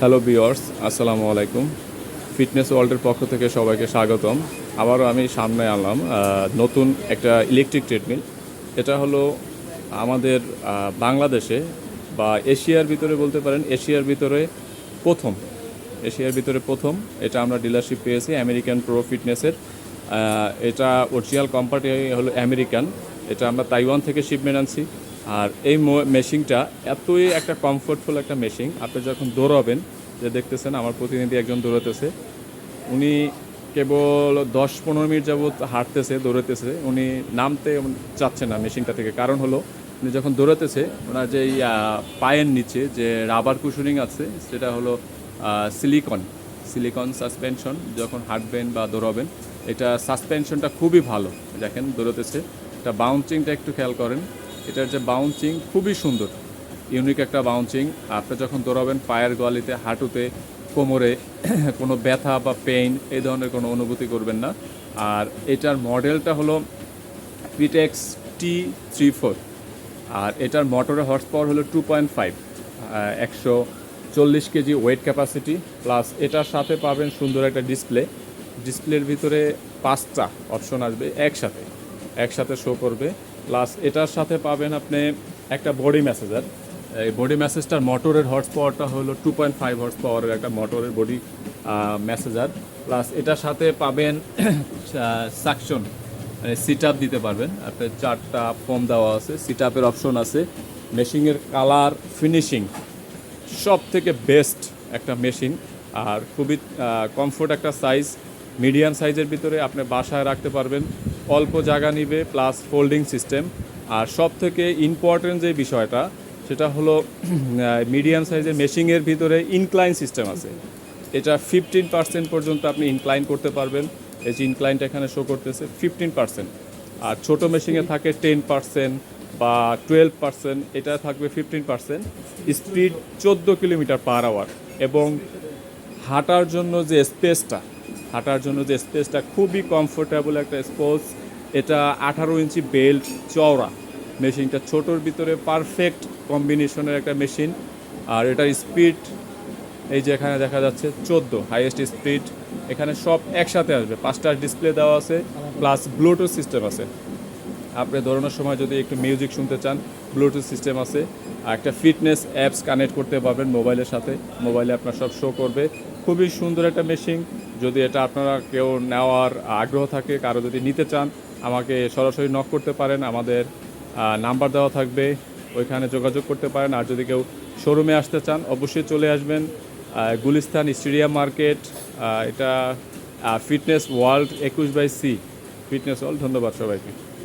Hello viewers, আসসালামু আলাইকুম। Fitness ওয়ার্ল্ডের পক্ষ থেকে সবাইকে স্বাগতম। আবারও আমি সামনে আনলাম নতুন একটা ইলেকট্রিক ট্রেডমিল। এটা হলো আমাদের বাংলাদেশে বা এশিয়ার ভিতরে বলতে পারেন, প্রথম এশিয়ার ভিতরে প্রথম। এটা আমরা ডিলারশিপ পেয়েছি আমেরিকান প্রো ফিটনেসের। এটা অরিজিনাল কোম্পানি হলো আমেরিকান। এটা আমরা তাইওয়ান থেকে শিপমেন্ট আনছি। আর এই মেশিনটা এতই একটা কমফোর্টফুল একটা মেশিন। আপনি যখন দৌড়াবেন, যে দেখতেছেন আমার প্রতিনিধি একজন দৌড়াতেছে, উনি কেবল 10-15 মিনিট যাবৎ হাঁটতেছে, দৌড়াতেছে। উনি নামতে চাচ্ছে না মেশিনটা থেকে। কারণ হলো উনি যখন দৌড়াতেছে, ওনার যে পায়ের নিচে যে রাবার কুশনিং আছে, সেটা হলো সিলিকন সাসপেনশন। যখন হাঁটবেন বা দৌড়াবেন, এটা সাসপেনশনটা খুবই ভালো। দেখেন দৌড়াতেছে, এটা বাউন্সিংটা একটু খেয়াল করেন। এটার যে বাউন্সিং খুবই সুন্দর, ইউনিক একটা বাউন্সিং। আপনি যখন দৌড়াবেন, পায়ের গোয়ালিতে, হাঁটুতে, কোমরে কোনো ব্যথা বা পেইন এই ধরনের কোনো অনুভূতি করবেন না। আর এটার মডেলটা হলো পিটেক্স T34। আর এটার মোটরের হর্স পাওয়ার হলো 2.5, 140 কেজি ওয়েট ক্যাপাসিটি। প্লাস এটার সাথে পাবেন সুন্দর একটা ডিসপ্লের ভিতরে 5টা অপশন আসবে একসাথে শো করবে। প্লাস এটার সাথে পাবেন আপনি একটা বডি ম্যাসেজার। এই বডি ম্যাসেজটার মোটরের হর্স পাওয়ারটা হলো 2.5 হর্স পাওয়ারের একটা মোটরের বডি ম্যাসেজার। প্লাস এটার সাথে পাবেন সাকশন, মানে সিট আপ দিতে পারবেন। আপনার 4টা ফোম দেওয়া আছে, সিট আপের অপশন আছে। মেশিনের কালার ফিনিশিং সব থেকে বেস্ট একটা মেশিন। আর খুবই কমফোর্ট একটা সাইজ, মিডিয়াম সাইজের ভিতরে আপনি বাসায় রাখতে পারবেন। অল্প জায়গা নিবে, প্লাস ফোল্ডিং সিস্টেম। আর সব থেকে ইম্পর্টেন্ট যে বিষয়টা, সেটা হলো মিডিয়াম সাইজের মেশিনের ভিতরে ইনক্লাইন সিস্টেম আছে। এটা 15% পর্যন্ত আপনি ইনক্লাইন করতে পারবেন। এই যে ইনক্লাইনটা এখানে শো করতেছে 15%। আর ছোটো মেশিনে থাকে 10% বা 12%, এটা থাকবে 15%। Speed 14 kilometre per hour. এবং হাঁটার জন্য যে স্পেসটা খুবই কমফোর্টেবল একটা স্পেস। এটা 18 ইঞ্চি বেল্ট চওড়া মেশিনটা, ছোটোর ভিতরে পারফেক্ট কম্বিনেশনের একটা মেশিন। আর এটার স্পিড এই যে এখানে দেখা যাচ্ছে 14 হাইয়েস্ট স্পিড। এখানে সব একসাথে আসবে, 5টা ডিসপ্লে দেওয়া আছে, প্লাস ব্লুটুথ সিস্টেম আছে। আপনি দৌড়ানোর সময় যদি একটু মিউজিক শুনতে চান, ব্লুটুথ সিস্টেম আছে। আর একটা ফিটনেস অ্যাপস কানেক্ট করতে পারবেন মোবাইলের সাথে, মোবাইলে আপনার সব শো করবে। খুবই সুন্দর একটা মেশিন। যদি এটা আপনারা কেউ নেওয়ার আগ্রহ থাকে, কারো যদি নিতে চান, আমাকে সরাসরি নক করতে পারেন। আমাদের নাম্বার দেওয়া থাকবে, ওইখানে যোগাযোগ করতে পারেন। আর যদি কেউ শোরুমে আসতে চান, অবশ্যই চলে আসবেন গুলিস্তান স্টেডিয়াম মার্কেট। এটা fitness world 21/C fitness world. ধন্যবাদ সবাইকে।